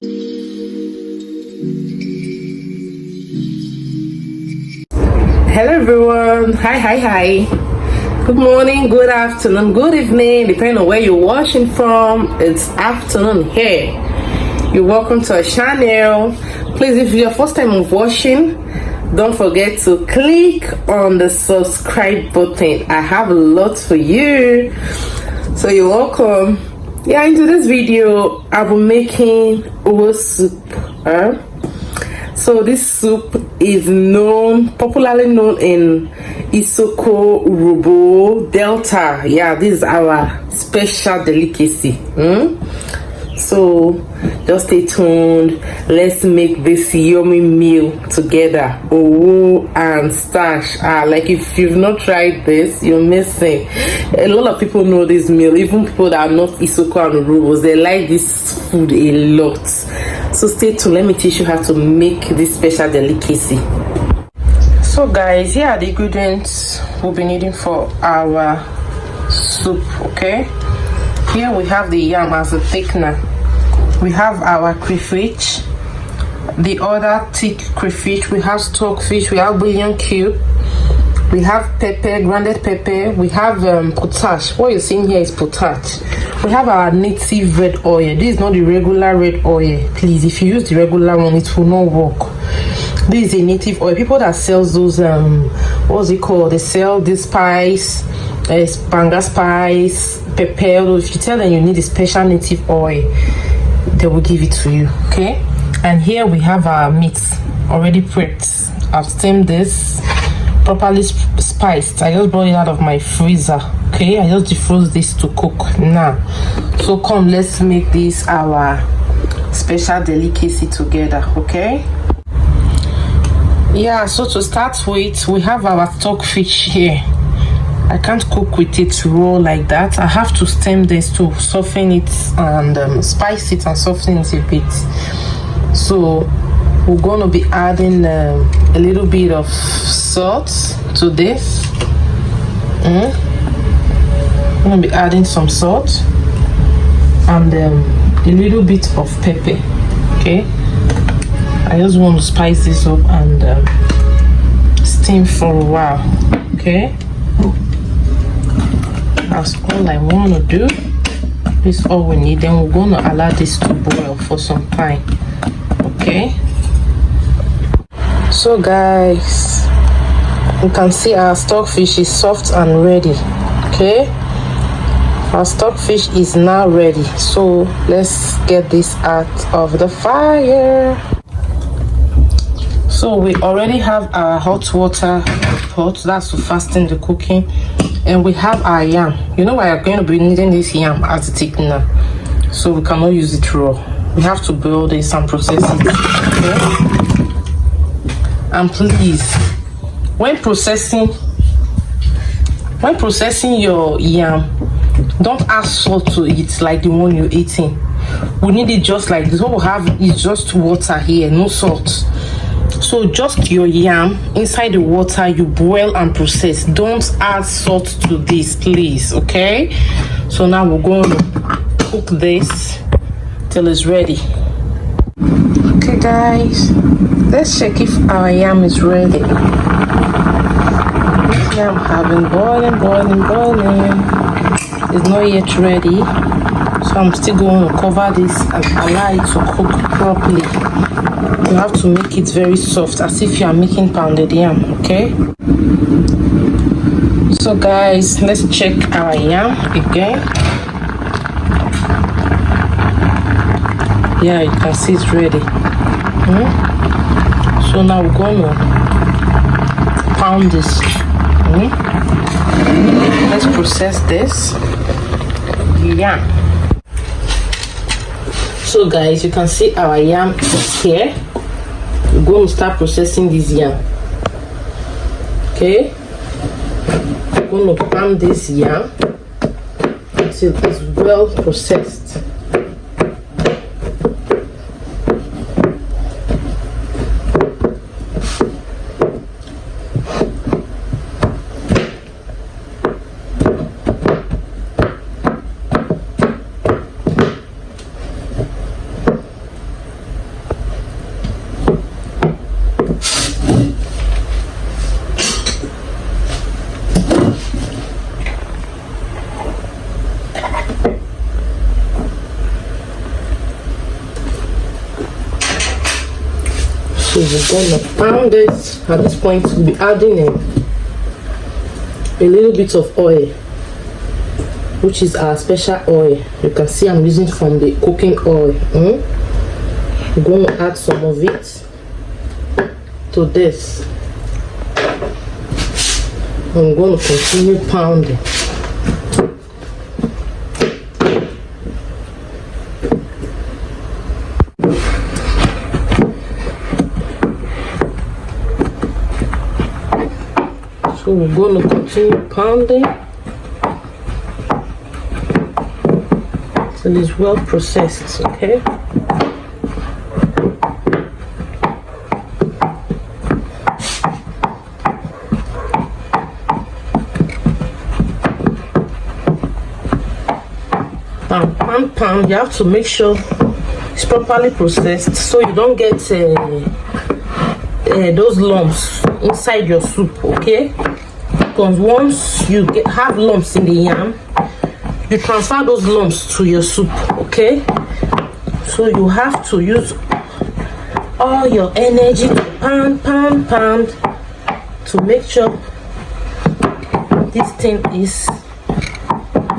Hello everyone, hi. Good morning, good afternoon, good evening, depending on where you're watching from. It's afternoon here. You're welcome to our channel. Please, if it's your first time of watching, don't forget to click on the subscribe button. I have a lot for you, so you're welcome. Yeah, into this video I'll be making Owho soup. So this soup is popularly known in Isoko, Robo, Delta. Yeah, this is our special delicacy. So just stay tuned. Let's make this yummy meal together. Owho and Starch. Like if you've not tried this, you're missing. A lot of people know this meal. Even people that are not Isoko and Robos, they like this food a lot. So stay tuned. Let me teach you how to make this special delicacy. So guys, here are the ingredients we'll be needing for our soup. Okay, here we have the yam as a thickener. We have our crayfish, the other thick crayfish. We have stockfish. We have bouillon cube. We have pepper, grounded pepper. We have potash. What you're seeing here is potash. We have our native red oil. This is not the regular red oil. Please, if you use the regular one, it will not work. This is a native oil. People that sells those what's it called? They sell this spice, banga spice, pepper. If you tell them you need a special native oil, they will give it to you. Okay. And here we have our meat already prepped. I've steamed this, properly spiced. I just brought it out of my freezer. Okay, I just defrost this to cook now. So come, let's make this our special delicacy together. Okay. Yeah, so to start with, we have our stockfish here. I can't cook with it raw like that. I have to steam this to soften it and spice it and soften it a bit. So we're going to be adding a little bit of salt to this. I'm going to be adding some salt and a little bit of pepper. Okay, I just want to spice this up and steam for a while. Okay, that's all I want to do. This is all we need. Then we're going to allow this to boil for some time. Okay, so guys, you can see our stockfish is soft and ready. Okay, our stockfish is now ready. So let's get this out of the fire. So we already have our hot water pot. That's to fasten the cooking. And we have our yam. You know, we are going to be needing this yam as a thickener, so we cannot use it raw. We have to boil this and process it. Okay? And please, when processing your yam, don't add salt to it like the one you're eating. We need it just like this. What we have is just water here, no salt. So just your yam inside the water, you boil and process. Don't add salt to this, please. Okay, so now we're going to cook this till it's ready. Okay guys, let's check if our yam is ready. This yam have been boiling. It's not yet ready, so I'm still going to cover this and allow it to cook properly. You have to make it very soft, as if you are making pounded yam. Okay, so guys, let's check our yam again. Yeah, you can see it's ready. So now we're going to pound this. Let's process this yam. So guys, you can see our yam is here. We're going to start processing this yam. Okay, we're going to pound this yam until it's well processed. So we're gonna pound this. At this point, we'll be adding a little bit of oil, which is our special oil. You can see I'm using from the cooking oil. I'm going to add some of it to this. I'm going to continue pounding. So we're going to continue pounding till it's well processed, okay? Pound. You have to make sure it's properly processed so you don't get those lumps inside your soup, okay? Because once you have lumps in the yam, you transfer those lumps to your soup, okay? So you have to use all your energy to pound to make sure this thing is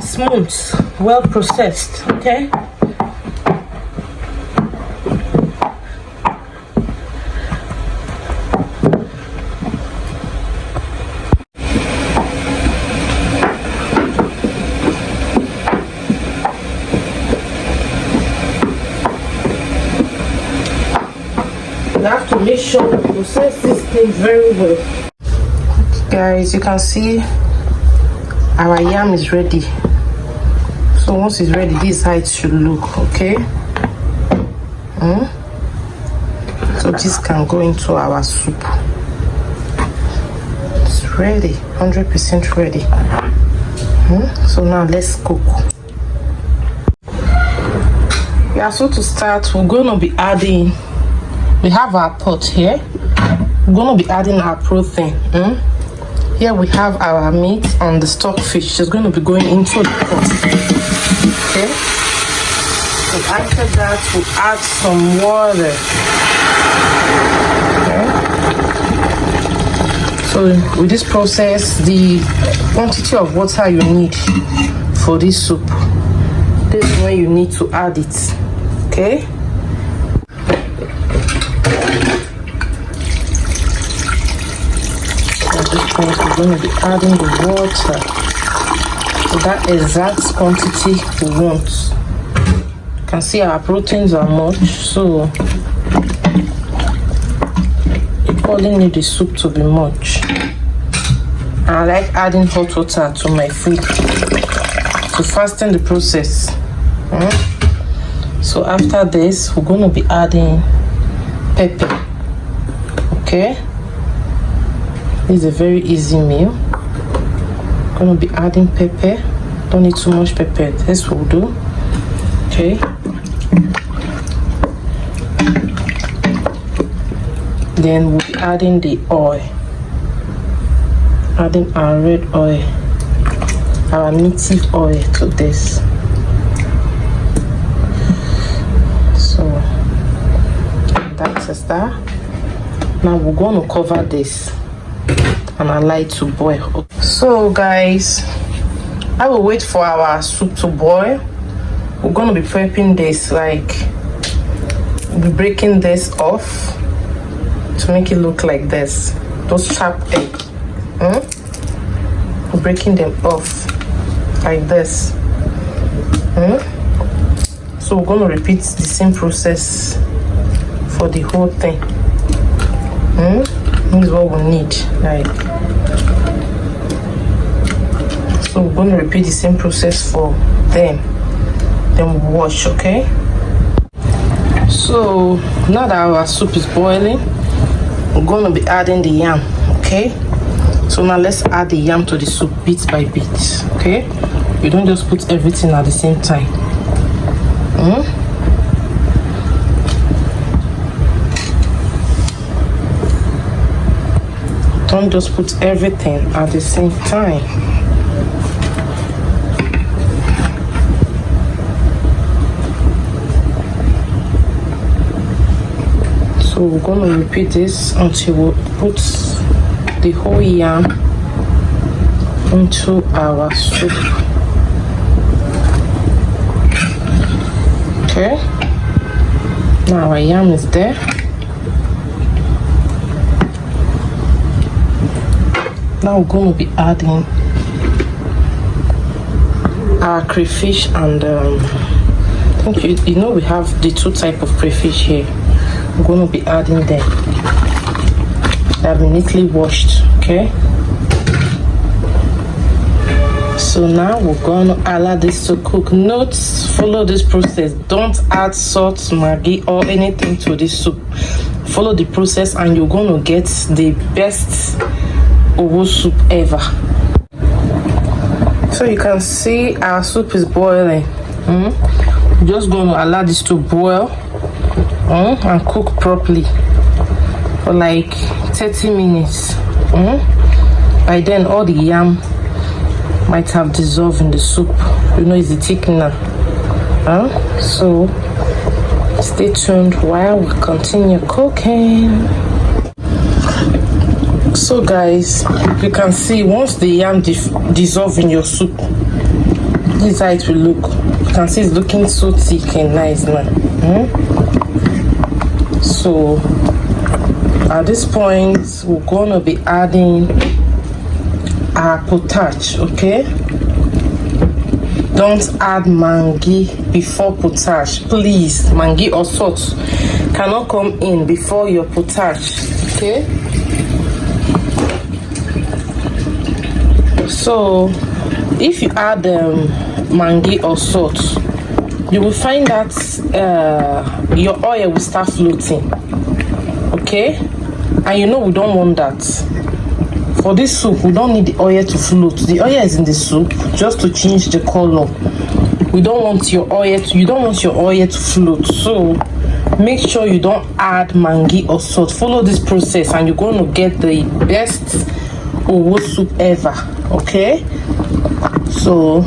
smooth, well processed, okay? You have to make sure you process this thing very well. Guys, you can see our yam is ready. So once it's ready, this is how it should look, okay? So this can go into our soup. It's ready, 100% ready. So now let's cook. Yeah, so to start, we're going to be adding, we have our pot here. We're going to be adding our protein. Here we have our meat and the stockfish. It's going to be going into the pot. Okay. So after that, we'll add some water. Okay. So with this process, the quantity of water you need for this soup, this is when you need to add it. Okay. At this point, we're going to be adding the water to that exact quantity we want. You can see our proteins are much, so you only need the soup to be much. I like adding hot water to my food to fasten the process. So after this, we're going to be adding pepper. Okay. This is a very easy meal. I'm going to be adding pepper. Don't need too much pepper. This will do. Okay. Then we'll be adding the oil. Adding our red oil, our native oil to this. So that's that. Now we're going to cover this and allow it to boil. So guys, I will wait for our soup to boil. We're going to be prepping this, like we'll be breaking this off to make it look like this. Those sharp eggs, we're breaking them off like this. So we're going to repeat the same process for the whole thing. This is what we need, like. So we're going to repeat the same process for them. Then we'll wash, okay? So now that our soup is boiling, we're going to be adding the yam, okay? So now let's add the yam to the soup bit by bit, okay? You don't just put everything at the same time. Don't just put everything at the same time. So So we're going to repeat this until we put the whole yam into our soup. Okay, now our yam is there. Now we're going to be adding our crayfish and I think you know we have the two type of crayfish here. I'm going to be adding them. They have been neatly washed. Okay, so now we're going to allow this to cook. Note, follow this process. Don't add salt, maggi or anything to this soup. Follow the process and you're going to get the best Owho soup ever. So you can see our soup is boiling. We're just going to allow this to boil and cook properly for like 30 minutes. By then all the yam might have dissolved in the soup. You know, it's the thickener. So stay tuned while we continue cooking. So guys, you can see once the yam dissolve in your soup, this is how it will look. You can see it's looking so thick and nice now. So at this point we're going to be adding our potage. Okay, don't add mangi before potage, please. Mangi or salt cannot come in before your potage. Okay, so if you add mangi or salt, you will find that your oil will start floating. Okay, and you know we don't want that. For this soup, we don't need the oil to float. The oil is in the soup just to change the color. We don't want your oil to, you don't want your oil to float. So make sure you don't add mangi or salt. Follow this process and you're going to get the best Owho soup ever. Okay, so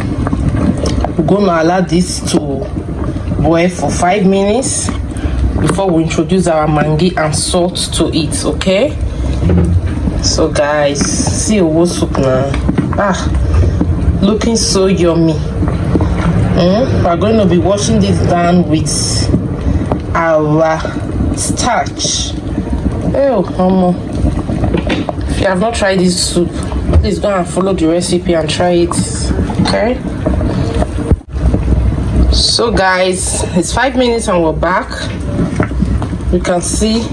we're going to allow this to boil for 5 minutes before we introduce our mangi and salt to it. Okay, so guys, see Owho soup now. Looking so yummy. We're going to be washing this down with our starch. If you have not tried this soup, please go and follow the recipe and try it. Okay, so guys, it's 5 minutes and we're back. You can see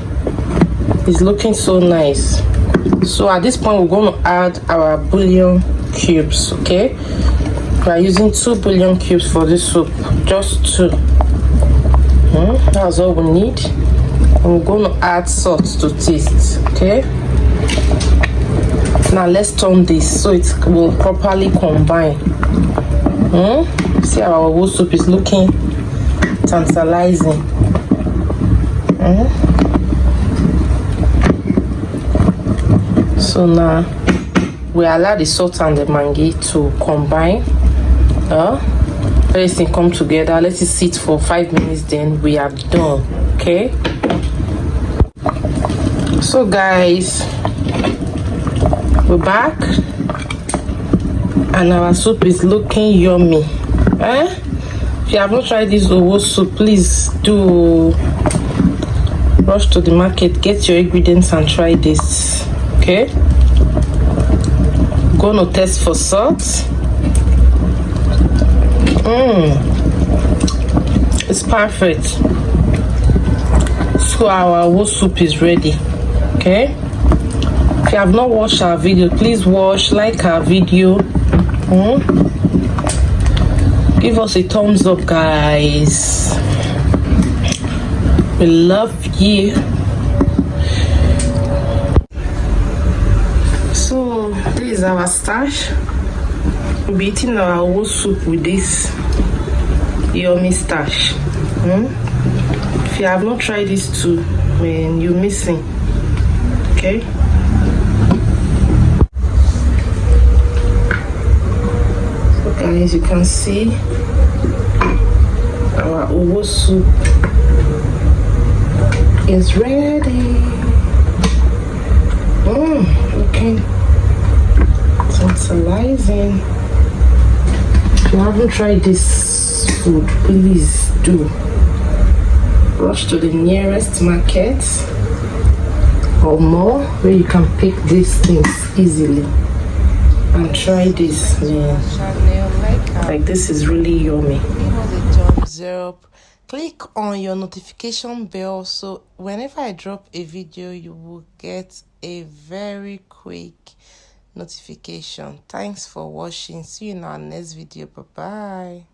it's looking so nice. So at this point we're going to add our bouillon cubes. Okay, we are using 2 bouillon cubes for this soup, just 2. That's all we need. And we're going to add salt to taste. Okay, now let's turn this so it will properly combine. See, our Owho soup is looking tantalizing. So now we allow the salt and the mangi to combine. Everything come together. Let it sit for 5 minutes, then we are done. Okay, so guys, we're back and our soup is looking yummy. If you have not tried this Owho soup, please do rush to the market, get your ingredients and try this. Okay, gonna test for salt. It's perfect. So our Owho soup is ready. Okay, if you have not watched our video, please watch, like our video. Give us a thumbs up, guys. We love you. So this is our starch. We'll be eating our Owho soup with this yummy starch. If you have not tried this too, man, you're missing. Okay, so guys, you can see our Owho soup is ready. Looking tantalizing. If you haven't tried this food, please do. Rush to the nearest market or mall where you can pick these things easily and try this, man. Like, this is really yummy. Give us a thumbs up. Click on your notification bell so whenever I drop a video, you will get a very quick notification. Thanks for watching. See you in our next video. Bye bye.